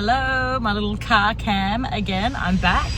Hello, my little car cam again. I'm back.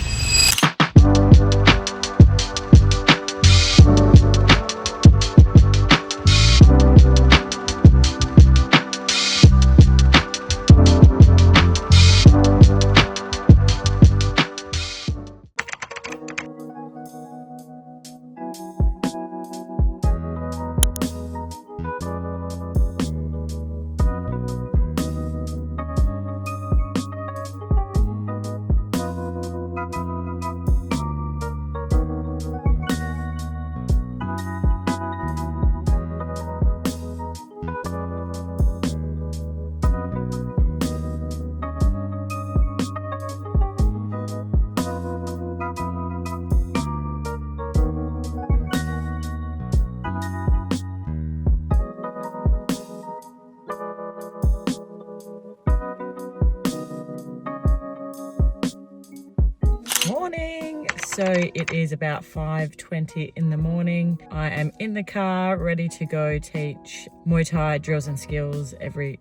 Morning. So it is about 5:20 in the morning. I am in the car ready to go teach Muay Thai drills and skills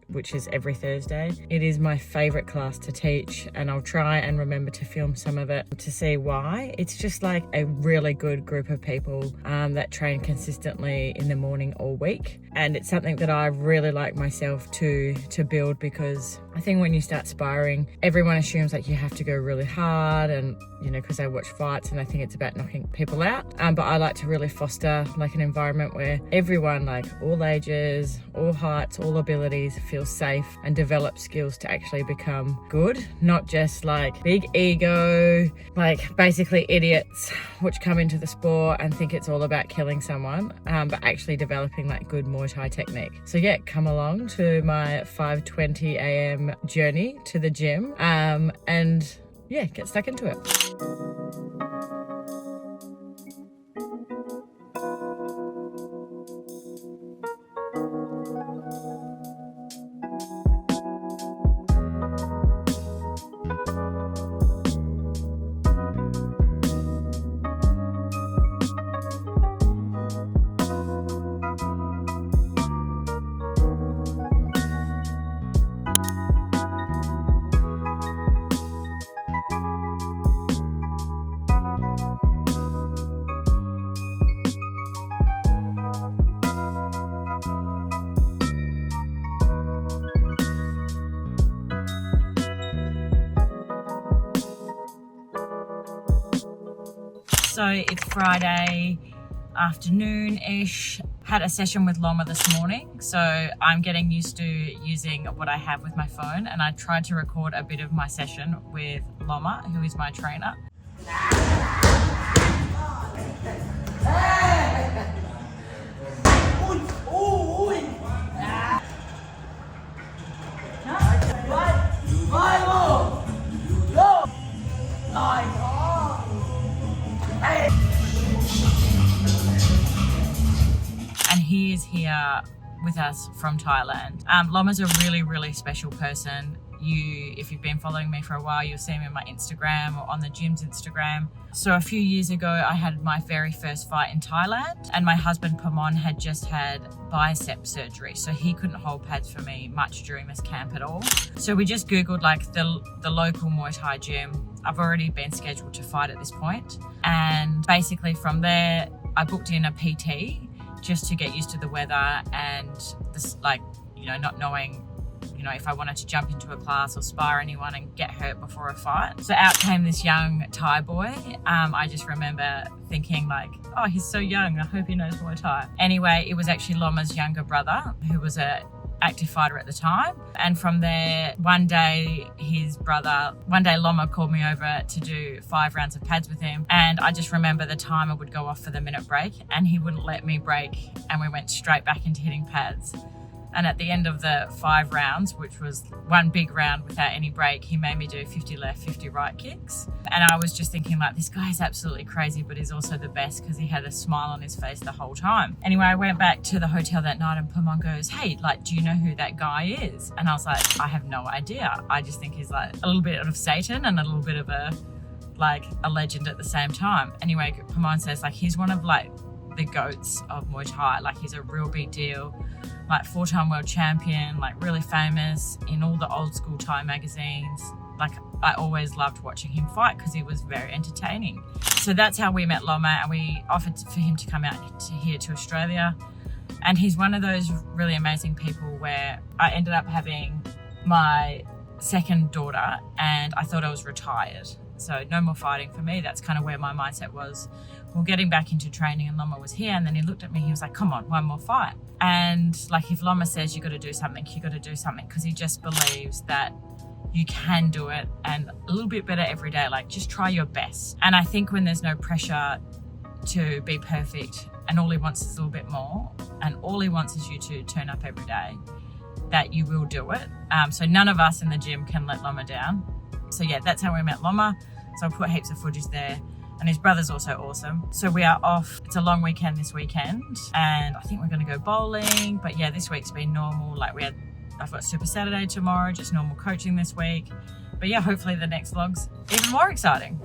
which is every Thursday. It is my favorite class to teach, and I'll try and remember to film some of it to see why. It's just like a really good group of people that train consistently in the morning all week, and it's something that I really like myself to build, because I think when you start sparring, everyone assumes that you have to go really hard, and because they watch fights and they think it's about knocking people out. But I like to really foster like an environment where everyone, like all ages, all heights, all abilities, feels safe and develop skills to actually become good, not just like big ego, like basically idiots which come into the sport and think it's all about killing someone, but actually developing like good Muay Thai technique. So yeah, come along to my 5:20 a.m. journey to the gym, and yeah, get stuck into it. So it's Friday afternoon-ish. Had a session with Loma this morning, so I'm getting used to using what I have with my phone, and I tried to record a bit of my session with Loma, who is my trainer. And he is here with us from Thailand. Loma's a really special person. If you've been following me for a while, you'll see him in my Instagram or on the gym's Instagram. So a few years ago, I had my very first fight in Thailand, and my husband Pamorn had just had bicep surgery, so he couldn't hold pads for me much during this camp at all. So we just Googled like the local Muay Thai gym. I've already been scheduled to fight at this point, and basically from there, I booked in a PT just to get used to the weather and this, like, not knowing if I wanted to jump into a class or spar anyone and get hurt before a fight. So out came this young Thai boy. I just remember thinking like, oh, he's so young, I hope he knows Muay Thai. Anyway, it was actually Loma's younger brother, who was a active fighter at the time. And from there, one day Loma called me over to do 5 rounds of pads with him. And I just remember the timer would go off for the minute break, and he wouldn't let me break. And we went straight back into hitting pads. And at the end of the 5 rounds, which was one big round without any break, he made me do 50 left, 50 right kicks. And I was just thinking like, this guy is absolutely crazy, but he's also the best, because he had a smile on his face the whole time. Anyway, I went back to the hotel that night, and Pamorn goes, hey, like, do you know who that guy is? And I was like, I have no idea. I just think he's like a little bit of Satan and a little bit of a legend at the same time. Anyway, Pamorn says like, he's one of like the goats of Muay Thai. Like, he's a real big deal. like 4-time world champion, like really famous in all the old school Thai magazines. Like I always loved watching him fight because he was very entertaining. So that's how we met Loma, and we offered for him to come out here to Australia. And he's one of those really amazing people where I ended up having my second daughter and I thought I was retired. So no more fighting for me. That's kind of where my mindset was. Well, getting back into training, and Loma was here, and then he looked at me, he was like, come on, one more fight. And like, if Loma says you got to do something, you got to do something, because he just believes that you can do it and a little bit better every day. Like, just try your best. And I think when there's no pressure to be perfect and all he wants is a little bit more, and all he wants is you to turn up every day, that you will do it. So none of us in the gym can let Loma down. So yeah, that's how we met Loma. So I put heaps of footage there. And his brother's also awesome. So we are off. It's a long weekend this weekend, and I think we're going to go bowling. But yeah, this week's been normal. Like I've got Super Saturday tomorrow, just normal coaching this week. But yeah, hopefully the next vlog's even more exciting.